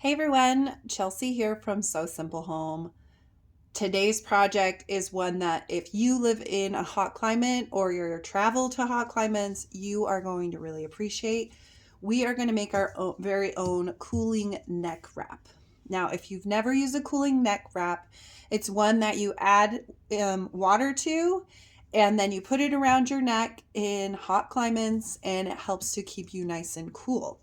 Hey everyone, Chelsea here from So Simple Home. Today's project is one that if you live in a hot climate or you're travel to hot climates, you are going to really appreciate. We are going to make our very own cooling neck wrap. Now, if you've never used a cooling neck wrap, it's one that you add water to and then you put it around your neck in hot climates and it helps to keep you nice and cool.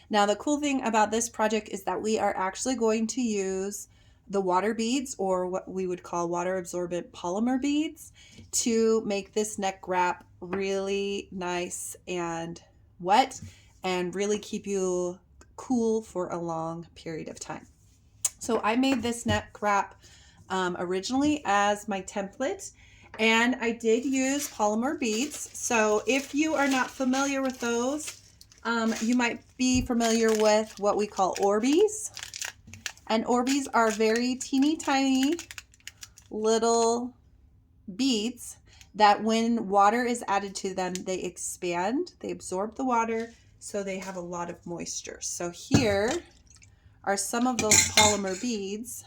Now, the cool thing about this project is that we are actually going to use the water beads, or what we would call water absorbent polymer beads, to make this neck wrap really nice and wet and really keep you cool for a long period of time. So I made this neck wrap originally as my template, and I did use polymer beads. So if you are not familiar with those, you might be familiar with what we call Orbeez. And Orbeez are very teeny tiny little beads that when water is added to them, they expand, they absorb the water, so they have a lot of moisture. So here are some of those polymer beads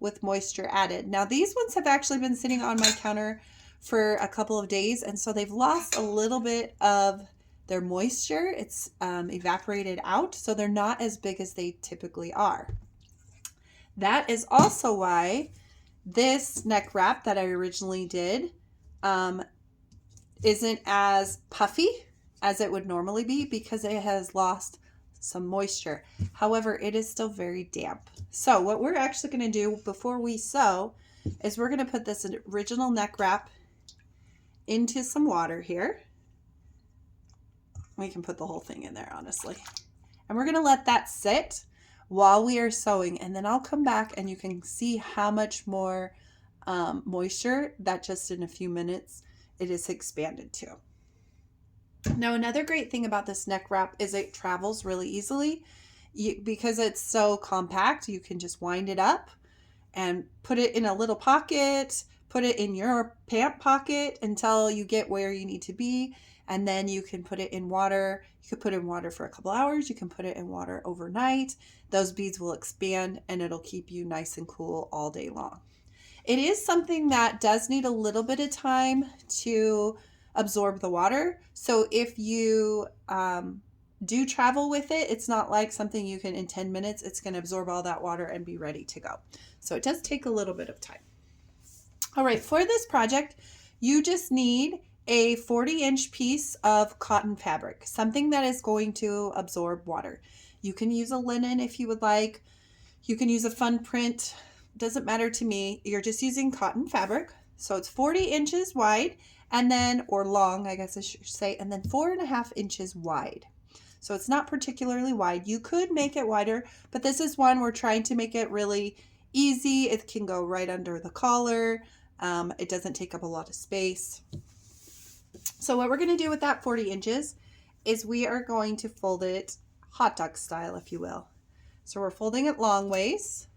with moisture added. Now these ones have actually been sitting on my counter for a couple of days, and so they've lost a little bit of their moisture. It's evaporated out, so they're not as big as they typically are. That is also why this neck wrap that I originally did isn't as puffy as it would normally be, because it has lost some moisture. However, it is still very damp. So what we're actually going to do before we sew is we're going to put this original neck wrap into some water here. We can put the whole thing in there, honestly. And we're going to let that sit while we are sewing, and then I'll come back and you can see how much more moisture that just in a few minutes it is expanded to. Now, another great thing about this neck wrap is it travels really easily. Because it's so compact, you can just wind it up and put it in a little pocket, put it in your pant pocket until you get where you need to be, and then you can put it in water. You could put it in water for a couple hours. You can put it in water overnight. Those beads will expand and it'll keep you nice and cool all day long. It is something that does need a little bit of time to absorb the water. So if you do travel with it, it's not like something you can in 10 minutes, it's going to absorb all that water and be ready to go. So it does take a little bit of time. All right, for this project, you just need a 40-inch piece of cotton fabric, something that is going to absorb water. You can use a linen if you would like. You can use a fun print. Doesn't matter to me. You're just using cotton fabric. So it's 40 inches wide, and then, or long, I guess I should say, and then 4.5 inches wide. So it's not particularly wide. You could make it wider, but this is one we're trying to make it really easy. It can go right under the collar. It doesn't take up a lot of space. So what we're going to do with that 40 inches is we are going to fold it hot dog style, if you will. So we're folding it long ways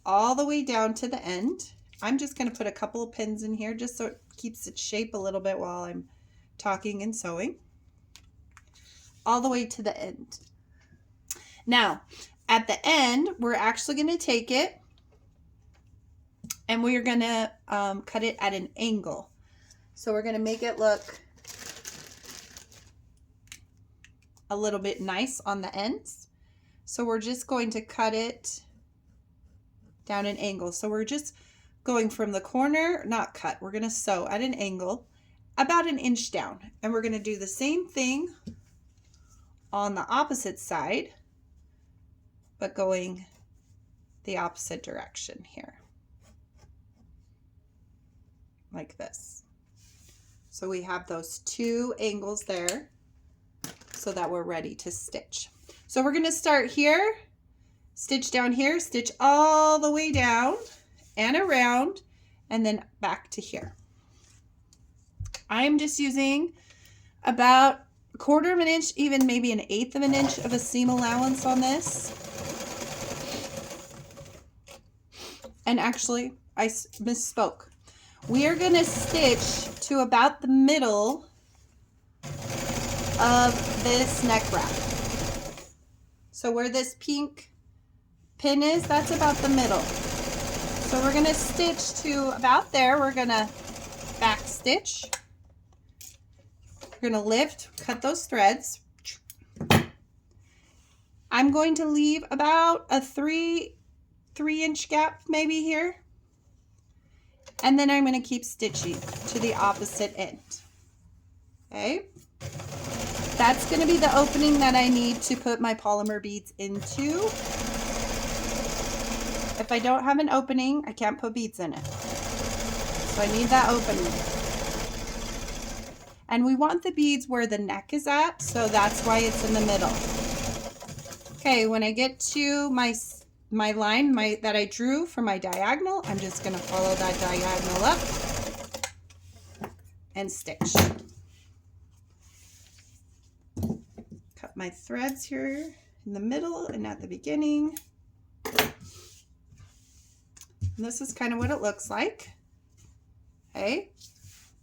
all the way down to the end. I'm just going to put a couple of pins in here just so it keeps its shape a little bit while I'm talking and sewing. All the way to the end. Now, at the end, we're actually going to take it and we're going to cut it at an angle. So we're going to make it look a little bit nice on the ends. So we're just going to cut it down an angle. So we're just going from the corner, not cut, we're going to sew at an angle about 1 inch down. And we're going to do the same thing on the opposite side, but going the opposite direction here, like this. So we have those two angles there so that we're ready to stitch. So we're going to start here, stitch down here, stitch all the way down and around, and then back to here. I'm just using about 1/4 of an inch, even maybe 1/8 of an inch of a seam allowance on this. And actually, I misspoke. We are going to stitch to about the middle of this neck wrap. So where this pink pin is, that's about the middle. So we're going to stitch to about there. We're going to back stitch. We're going to lift, cut those threads. I'm going to leave about a 3-inch gap maybe here. And then I'm going to keep stitching to the opposite end. Okay. That's going to be the opening that I need to put my polymer beads into. If I don't have an opening, I can't put beads in it. So I need that opening. And we want the beads where the neck is at, so that's why it's in the middle. Okay, when I get to my line that I drew for my diagonal, I'm just going to follow that diagonal up and stitch. Cut my threads here in the middle and at the beginning. And this is kind of what it looks like. Okay,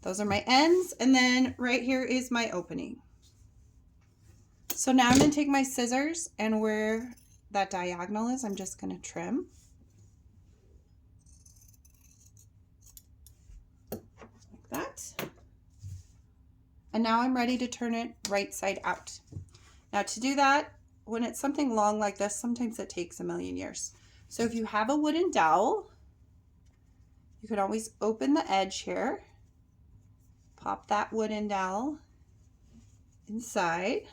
those are my ends, and then right here is my opening. So now I'm going to take my scissors, and where that diagonal is, I'm just going to trim. Like that. And now I'm ready to turn it right side out. Now to do that, when it's something long like this, sometimes it takes a million years. So if you have a wooden dowel, you can always open the edge here, pop that wooden dowel inside,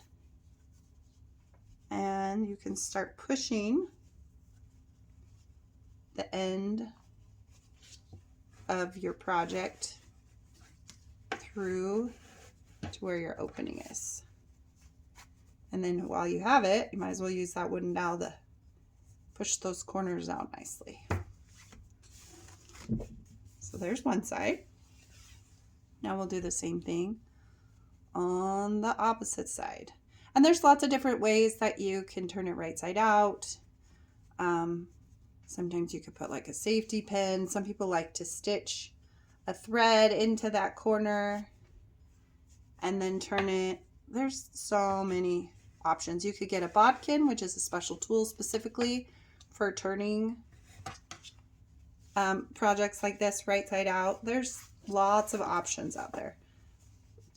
and you can start pushing the end of your project through to where your opening is. And then while you have it, you might as well use that wooden dowel to push those corners out nicely. So there's one side. Now we'll do the same thing on the opposite side. And there's lots of different ways that you can turn it right side out. Sometimes you could put like a safety pin. Some people like to stitch a thread into that corner and then turn it. There's so many options. You could get a bodkin, which is a special tool specifically for turning projects like this right side out. There's lots of options out there.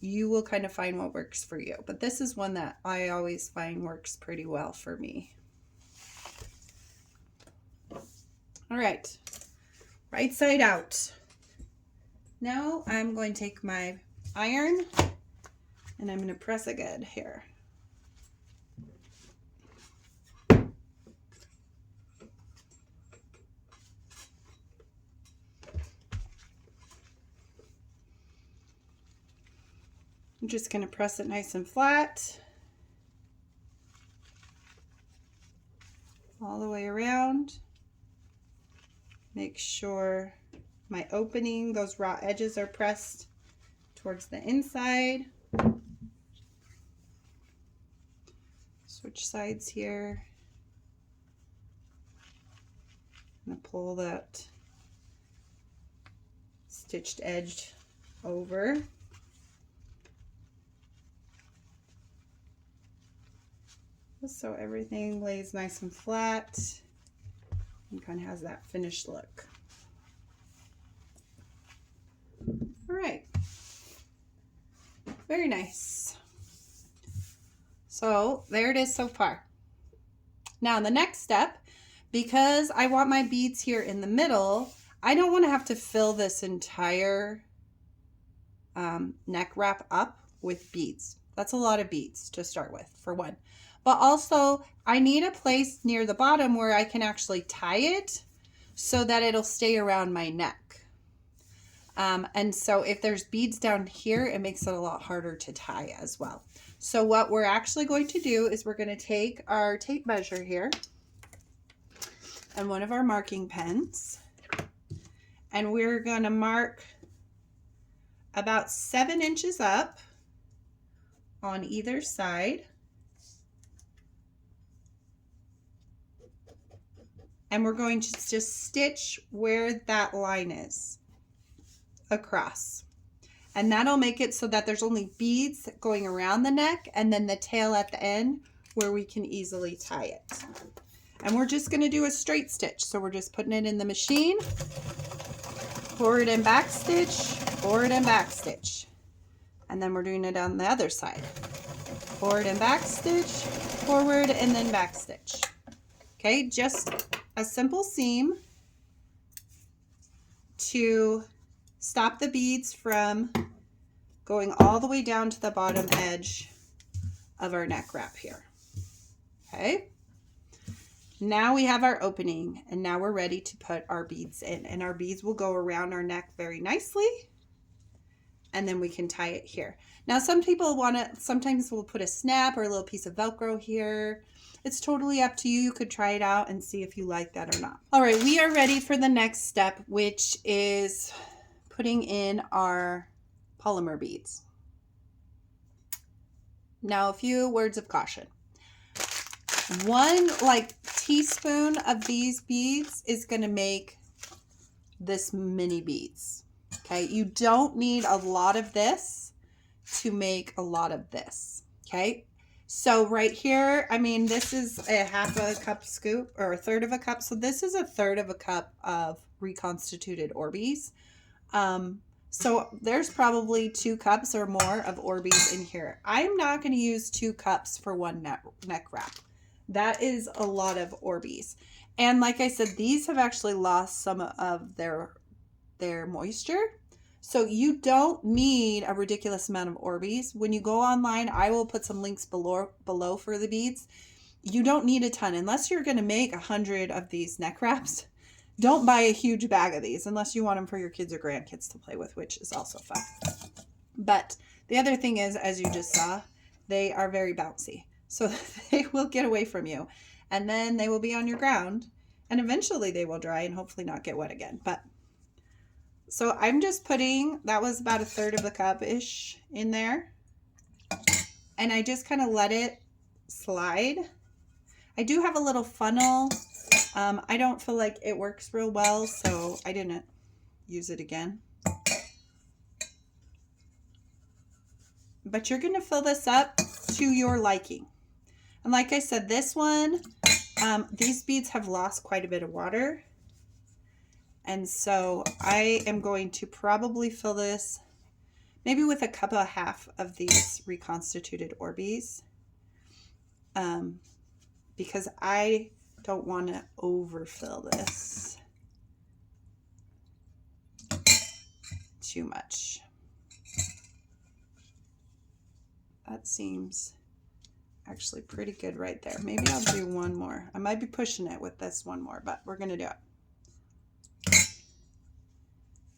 You will kind of find what works for you, but this is one that I always find works pretty well for me. All right, right side out. Now I'm going to take my iron and I'm going to press it good here. I'm just going to press it nice and flat all the way around. Make sure my opening, those raw edges are pressed towards the inside. Switch sides here. I'm going to pull that stitched edge over. So everything lays nice and flat and kind of has that finished look. All right, very nice. So there it is so far. Now the next step, because I want my beads here in the middle, I don't want to have to fill this entire neck wrap up with beads. That's a lot of beads to start with, for one. But also, I need a place near the bottom where I can actually tie it so that it'll stay around my neck. And so if there's beads down here, it makes it a lot harder to tie as well. So what we're actually going to do is we're going to take our tape measure here and one of our marking pens, and we're going to mark about 7 inches up on either side. And we're going to just stitch where that line is across. And that'll make it so that there's only beads going around the neck, and then the tail at the end where we can easily tie it. And we're just going to do a straight stitch. So we're just putting it in the machine, forward and back stitch, forward and back stitch. And then we're doing it on the other side. Forward and back stitch, forward and then back stitch. Okay, just a simple seam to stop the beads from going all the way down to the bottom edge of our neck wrap here. Okay, now we have our opening, and now we're ready to put our beads in, and our beads will go around our neck very nicely, and then we can tie it here. Now some people want to, sometimes we'll put a snap or a little piece of Velcro here. It's totally up to you. You could try it out and see if you like that or not. All right, we are ready for the next step, which is putting in our polymer beads. Now a few words of caution. One teaspoon of these beads is going to make this many beads. Okay, you don't need a lot of this to make a lot of this. Okay, so right here, I mean, this is a half a cup scoop or a third of a cup. So this is a third of a cup of reconstituted Orbeez. So there's probably 2 cups or more of Orbeez in here. I'm not going to use 2 cups for one neck wrap. That is a lot of Orbeez. And like I said, these have actually lost some of their moisture. So you don't need a ridiculous amount of Orbeez. When you go online, I will put some links below for the beads. You don't need a ton unless you're going to make 100 of these neck wraps. Don't buy a huge bag of these unless you want them for your kids or grandkids to play with, which is also fun. But the other thing is, as you just saw, they are very bouncy. So they will get away from you. And then they will be on your ground. And eventually they will dry and hopefully not get wet again. But so I'm just putting, that was about a third of a cup-ish in there. And I just kind of let it slide. I do have a little funnel. I don't feel like it works real well, so I didn't use it again. But you're going to fill this up to your liking. And like I said, this one, these beads have lost quite a bit of water. And so I am going to probably fill this maybe with a cup and a half of these reconstituted Orbeez. Because I don't want to overfill this too much. That seems actually pretty good right there. Maybe I'll do one more. I might be pushing it with this one more, but we're going to do it.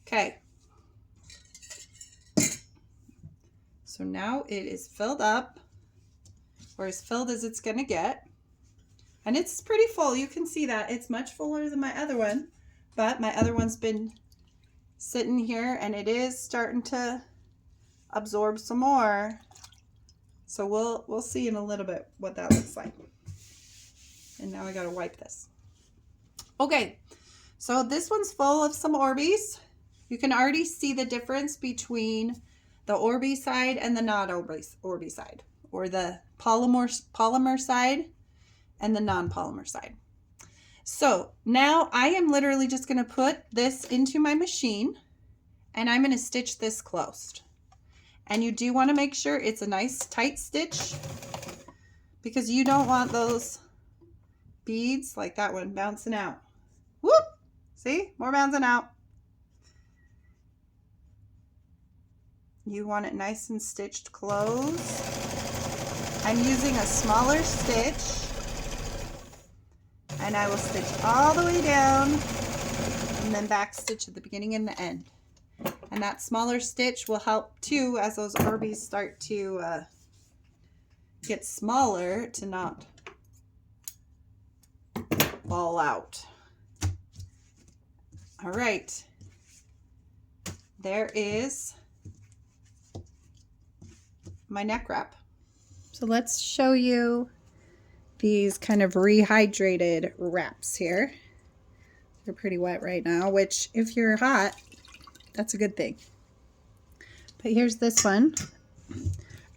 Okay. So now it is filled up, or as filled as it's going to get. And it's pretty full. You can see that. It's much fuller than my other one. But my other one's been sitting here and it is starting to absorb some more. So we'll see in a little bit what that looks like. And now I got to wipe this. Okay. So this one's full of some Orbeez. You can already see the difference between the Orbeez side and the not Orbeez side, or the polymer side and the non-polymer side. So now I am literally just going to put this into my machine and I'm going to stitch this closed. And you do want to make sure it's a nice tight stitch because you don't want those beads like that one bouncing out. Whoop! See? More bouncing out. You want it nice and stitched closed. I'm using a smaller stitch. And I will stitch all the way down and then back stitch at the beginning and the end. And that smaller stitch will help too as those Orbeez start to get smaller to not ball out. All right. There is my neck wrap. So let's show you these kind of rehydrated wraps here. They're pretty wet right now, which if you're hot, that's a good thing. But here's this one.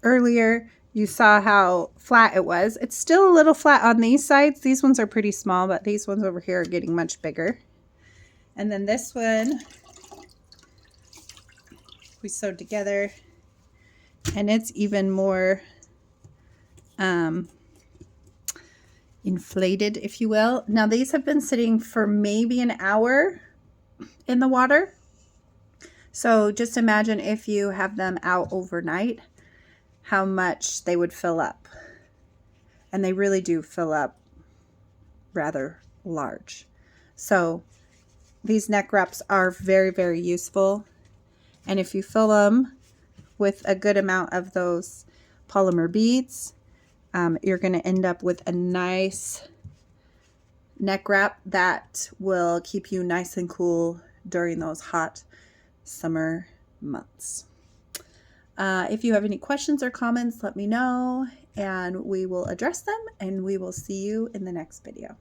Earlier, you saw how flat it was. It's still a little flat on these sides. These ones are pretty small, but these ones over here are getting much bigger. And then this one we sewed together, and it's even more inflated, if you will. Now these have been sitting for maybe an hour in the water. So just imagine if you have them out overnight, how much they would fill up. And they really do fill up rather large. So these neck wraps are very, very useful. And if you fill them with a good amount of those polymer beads, you're going to end up with a nice neck wrap that will keep you nice and cool during those hot summer months. If you have any questions or comments, let me know and we will address them, and we will see you in the next video.